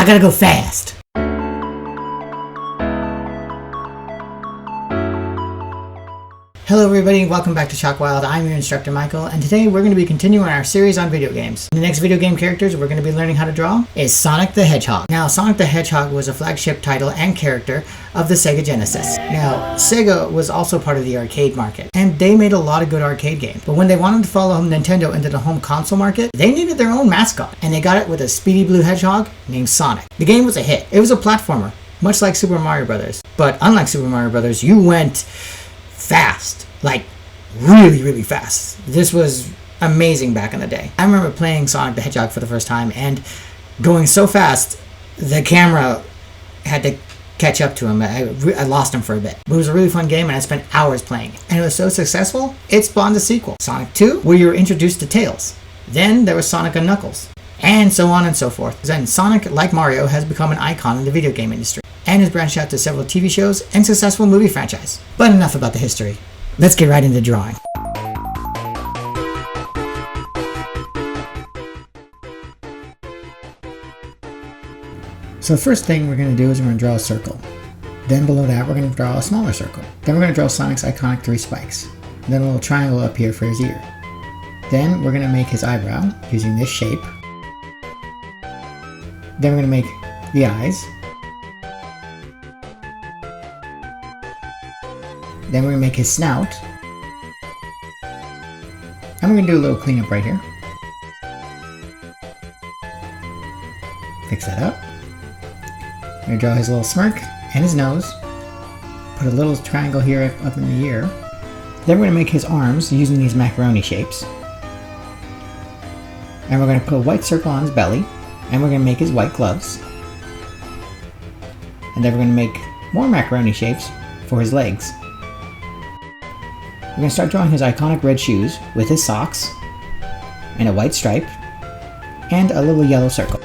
gotta go fast. Hello everybody, welcome back to ChalkWild. I'm your instructor Michael, and today we're going to be continuing our series on video games. The next video game characters we're going to be learning how to draw is Sonic the Hedgehog. Now, Sonic the Hedgehog was a flagship title and character of the Sega Genesis. Now, Sega was also part of the arcade market, and they made a lot of good arcade games. But when they wanted to follow Nintendo into the home console market, they needed their own mascot, and they got it with a speedy blue hedgehog named Sonic. The game was a hit. It was a platformer, much like Super Mario Bros. But unlike Super Mario Bros., you went fast, like really fast. This was amazing back in the day. I remember playing Sonic the Hedgehog for the first time and going so fast the camera had to catch up to him. I lost him for a bit. But it was a really fun game and I spent hours playing it. And it was so successful, it spawned a sequel, Sonic 2, where you were introduced to Tails. Then there was Sonic and Knuckles, and so on and so forth. Then Sonic, like Mario, has become an icon in the video game industry and has branched out to several TV shows and successful movie franchise. But enough about the history. Let's get right into drawing. So the first thing we're going to do is we're going to draw a circle. Then below that we're going to draw a smaller circle. Then we're going to draw Sonic's iconic 3 spikes. Then a little triangle up here for his ear. Then we're going to make his eyebrow using this shape. Then we're going to make the eyes. Then we're going to make his snout. And we're going to do a little cleanup right here. Fix that up. We're going to draw his little smirk and his nose. Put a little triangle here up in the ear. Then we're going to make his arms using these macaroni shapes. And we're going to put a white circle on his belly. And we're going to make his white gloves. And then we're going to make more macaroni shapes for his legs. We're going to start drawing his iconic red shoes with his socks, and a white stripe, and a little yellow circle.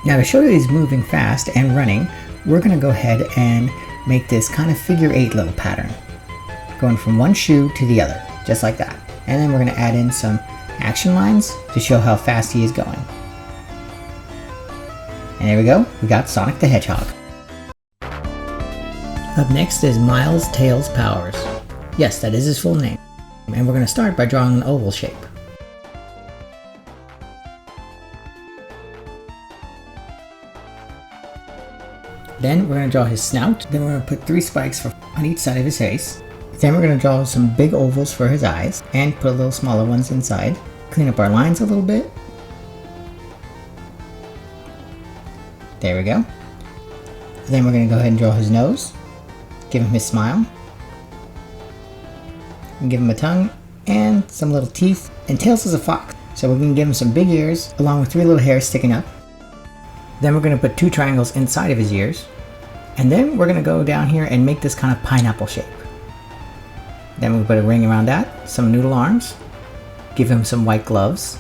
Now to show you he's moving fast and running, we're going to go ahead and make this kind of figure 8 little pattern, going from one shoe to the other, just like that. And then we're going to add in some action lines to show how fast he is going. And there we go, we got Sonic the Hedgehog. Up next is Miles Tails Powers. Yes, that is his full name. And we're going to start by drawing an oval shape. Then we're going to draw his snout. Then we're going to put 3 spikes on each side of his face. Then we're going to draw some big ovals for his eyes and put little smaller ones inside. Clean up our lines a little bit. There we go. Then we're going to go ahead and draw his nose. Give him his smile. And give him a tongue and some little teeth. And Tails is a fox, so we're going to give him some big ears along with 3 little hairs sticking up. Then we're going to put 2 triangles inside of his ears. And then we're going to go down here and make this kind of pineapple shape. Then we'll put a ring around that, some noodle arms, give him some white gloves.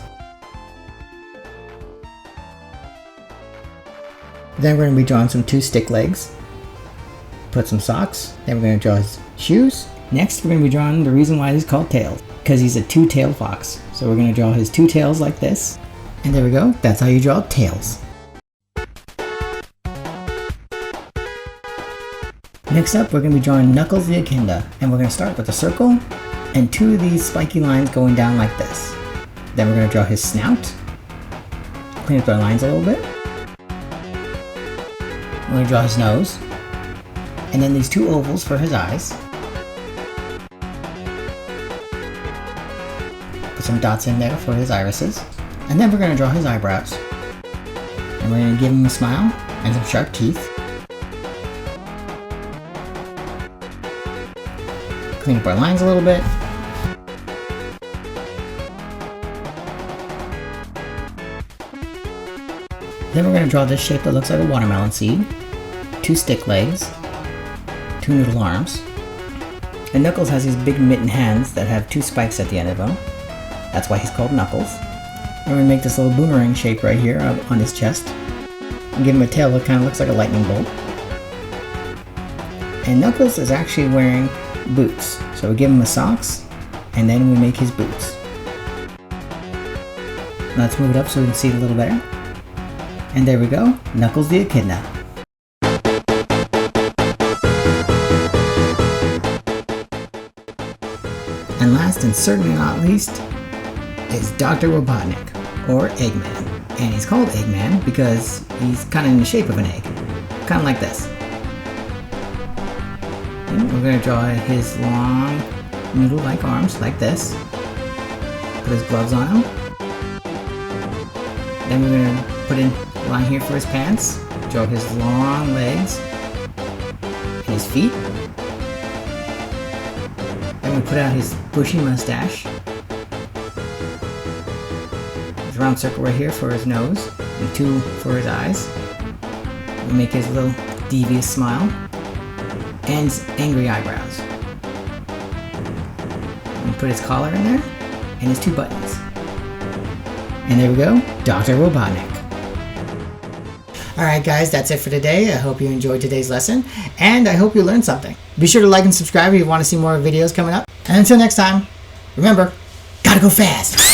Then we're going to be drawing some 2 stick legs. Put some socks. Then we're going to draw his shoes. Next, we're going to be drawing the reason why he's called Tails, because he's a 2-tailed fox. So we're going to draw his 2 tails like this. And there we go, that's how you draw Tails. Next up, we're going to be drawing Knuckles the Echidna, and we're going to start with a circle and 2 of these spiky lines going down like this. Then we're going to draw his snout. Clean up our lines a little bit. We're going to draw his nose. And then these 2 ovals for his eyes. Put some dots in there for his irises. And then we're going to draw his eyebrows. And we're going to give him a smile and some sharp teeth. Clean up our lines a little bit. Then we're going to draw this shape that looks like a watermelon seed. 2 stick legs. 2 noodle arms. And Knuckles has these big mitten hands that have 2 spikes at the end of them. That's why he's called Knuckles. And we're going to make this little boomerang shape right here on his chest. And give him a tail that kind of looks like a lightning bolt. And Knuckles is actually wearing boots. So we give him the socks, and then we make his boots. Let's move it up so we can see it a little better. And there we go, Knuckles the Echidna. And last and certainly not least is Dr. Robotnik, or Eggman. And he's called Eggman because he's kind of in the shape of an egg. Kind of like this. And we're going to draw his long, noodle-like arms like this. Put his gloves on him. Then we're going to put in a line here for his pants. Draw his long legs and his feet. Then we put out his bushy mustache. There's a round circle right here for his nose and 2 for his eyes. We make his little devious smile and his angry eyebrows. We put his collar in there and his 2 buttons. And there we go, Dr. Robotnik. Alright guys, that's it for today. I hope you enjoyed today's lesson, and I hope you learned something. Be sure to like and subscribe if you want to see more videos coming up. And until next time, remember, gotta go fast!